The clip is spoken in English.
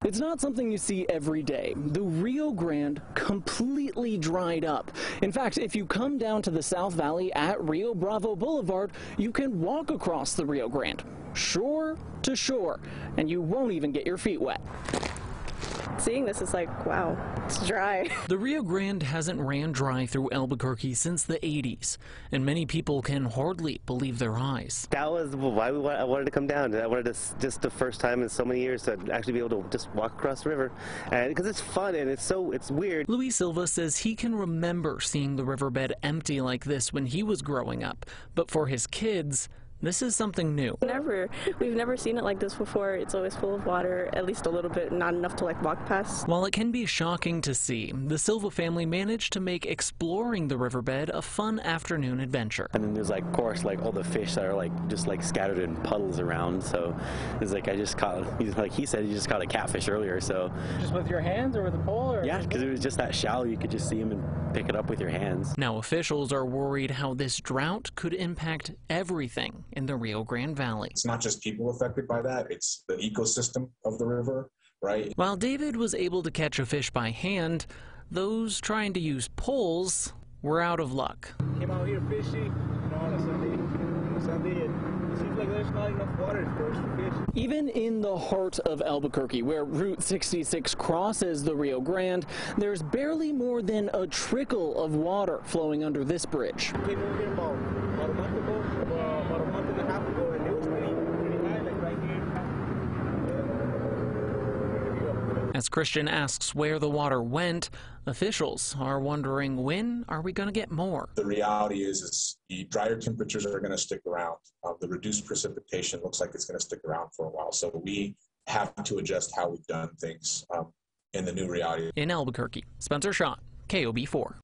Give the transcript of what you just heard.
It's not something you see every day. The Rio Grande completely dried up. In fact, if you come down to the South Valley at Rio Bravo Boulevard, you can walk across the Rio Grande, shore to shore, and you won't even get your feet wet. Seeing this is like, wow, it's dry. The Rio Grande hasn't ran dry through Albuquerque since the 80s, and many people can hardly believe their eyes. That was why I wanted to come down. I wanted to, just the first time in so many years, to actually be able to just walk across the river, and because it's fun and it's weird. Luis Silva says he can remember seeing the riverbed empty like this when he was growing up, but for his kids, this is something new. We've never seen it like this before. It's always full of water, at least a little bit, not enough to like walk past. While it can be shocking to see, the Silva family managed to make exploring the riverbed a fun afternoon adventure. And then there's like, of course, like all the fish that are like just like scattered in puddles around. So it's like I just caught, like he said, he just caught a catfish earlier. So just with your hands or with a pole? Or yeah, because it was just that shallow, you could just see him and pick it up with your hands. Now officials are worried how this drought could impact everything in the Rio Grande Valley. It's not just people affected by that, it's the ecosystem of the river, right? While David was able to catch a fish by hand, those trying to use poles were out of luck. Came out here fishing, on a Sunday, and it seems like there's not enough water for us to fish. Even in the heart of Albuquerque, where Route 66 crosses the Rio Grande, there's barely more than a trickle of water flowing under this bridge. Came over here about a month ago, about a month and a half ago, and it was pretty high, like right here. As Christian asks where the water went, officials are wondering, when are we going to get more? The reality is the drier temperatures are going to stick around. The reduced precipitation looks like it's going to stick around for a while. So we have to adjust how we've done things in the new reality. In Albuquerque, Spencer Schott, KOB4.